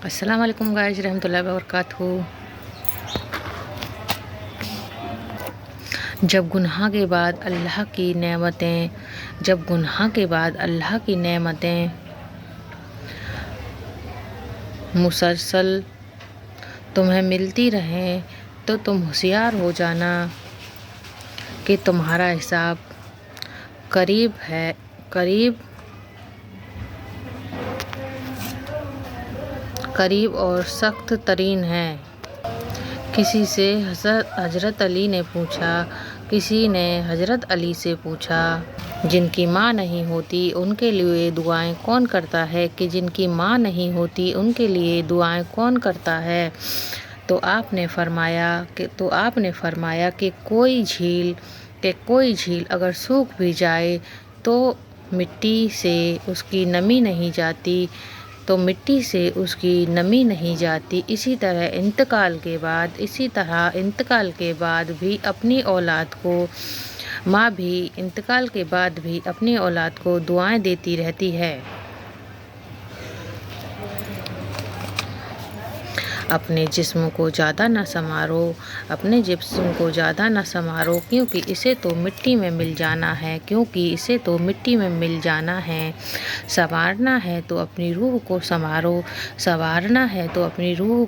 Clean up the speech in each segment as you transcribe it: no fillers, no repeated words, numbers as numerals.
السلام علیکم گائز رحمۃ اللہ وبرکاتہ۔ جب گناہ کے بعد اللہ کی نعمتیں مسلسل تمہیں ملتی رہیں تو تم ہوشیار ہو جانا کہ تمہارا حساب قریب اور سخت ترین ہے۔ کسی نے حضرت علی سے پوچھا جن کی ماں نہیں ہوتی ان کے لیے دعائیں کون کرتا ہے تو آپ نے فرمایا کہ کوئی جھیل اگر سوکھ بھی جائے تو مٹی سے اس کی نمی نہیں جاتی۔ اسی طرح انتقال کے بعد بھی اپنی اولاد کو دعائیں دیتی رہتی ہے۔ اپنے جسم کو زیادہ نہ سنوارو کیونکہ اسے تو مٹی میں مل جانا ہے۔ سنوارنا ہے تو اپنی روح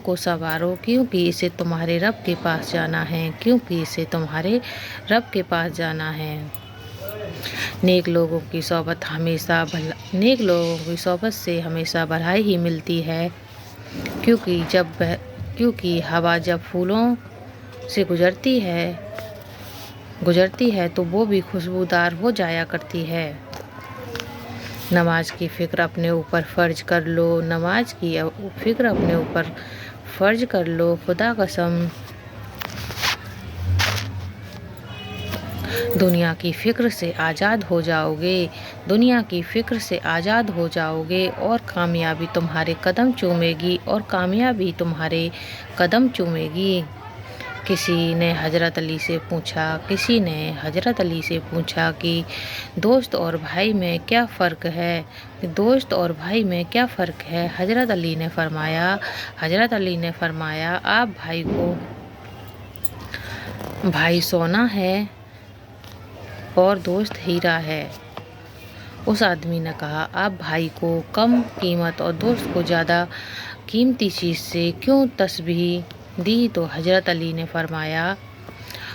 کو سنوارو کیونکہ اسے تمہارے رب کے پاس جانا ہے۔ نیک لوگوں کی صحبت سے ہمیشہ بھلائی ہی ملتی ہے کیونکہ ہوا جب پھولوں سے گزرتی ہے تو وہ بھی خوشبودار ہو جایا کرتی ہے۔ نماز کی فکر اپنے اوپر فرض کر لو۔ خدا قسم دنیا کی فکر سے آزاد ہو جاؤ گے اور کامیابی تمہارے قدم چومے گی۔ کسی نے حضرت علی سے پوچھا کہ دوست اور بھائی میں کیا فرق ہے؟ حضرت علی نے فرمایا آپ بھائی سونا ہے اور دوست ہیرا ہے۔ اس آدمی نے کہا آپ بھائی کو کم قیمت اور دوست کو زیادہ قیمتی چیز سے کیوں تشبیہ دی؟ تو حضرت علی نے فرمایا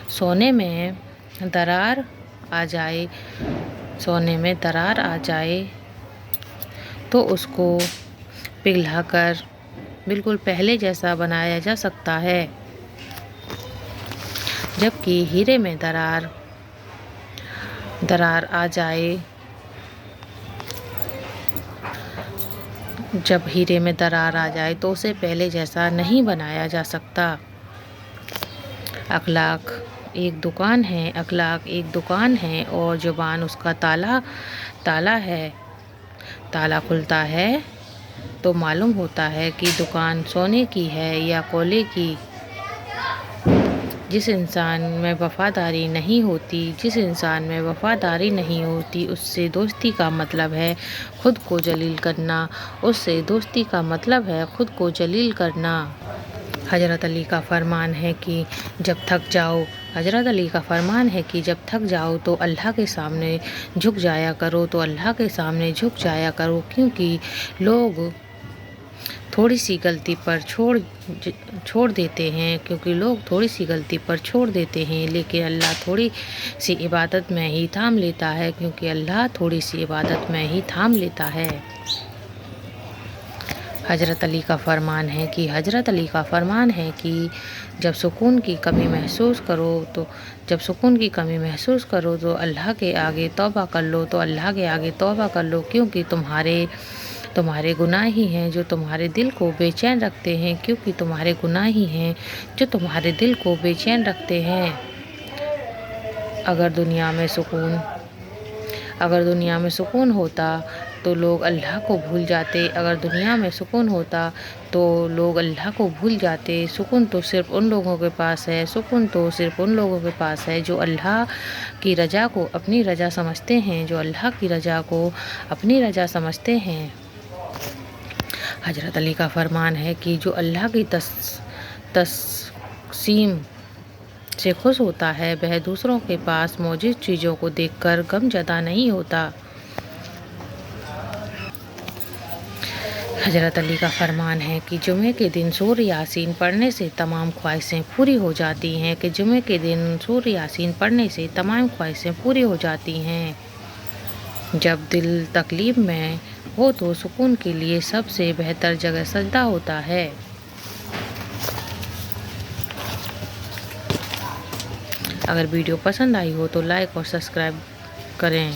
سونے میں درار آ جائے تو اس کو پگھلا کر بالکل پہلے جیسا بنایا جا سکتا ہے، جبکہ ہیرے میں درار آ جائے تو اسے پہلے جیسا نہیں بنایا جا سکتا۔ اخلاق ایک دکان ہے اور زبان اس کا تالا ہے۔ تالا کھلتا ہے تو معلوم ہوتا ہے کہ دکان سونے کی ہے یا کولے کی۔ جس انسان میں وفاداری نہیں ہوتی اس سے دوستی کا مطلب ہے خود کو جلیل کرنا۔ حضرت علی کا فرمان ہے کہ جب تھک جاؤ تو اللہ کے سامنے جھک جایا کرو کیونکہ لوگ تھوڑی سی غلطی پر چھوڑ دیتے ہیں لیکن اللہ تھوڑی سی عبادت میں ہی تھام لیتا ہے۔ حضرت علی کا فرمان ہے کہ جب سکون کی کمی محسوس کرو تو اللہ کے آگے توبہ کر لو کیونکہ تمہارے گناہ ہی ہیں جو تمہارے دل کو بے چین رکھتے ہیں۔ اگر دنیا میں سکون ہوتا تو لوگ اللہ کو بھول جاتے۔ سکون تو صرف ان لوگوں کے پاس ہے جو اللہ کی رضا کو اپنی رضا سمجھتے ہیں۔ حضرت علی کا فرمان ہے کہ جو اللہ کی تقسیم سے خوش ہوتا ہے وہ دوسروں کے پاس موجود چیزوں کو دیکھ کر غم زدہ نہیں ہوتا۔ حضرت علی کا فرمان ہے کہ جمعے کے دن سورہ یاسین پڑھنے سے تمام خواہشیں پوری ہو جاتی ہیں جب دل تکلیف میں ہو تو سکون کے لیے سب سے بہتر جگہ سجدہ ہوتا ہے۔ اگر ویڈیو پسند آئی ہو تو لائک اور سبسکرائب کریں۔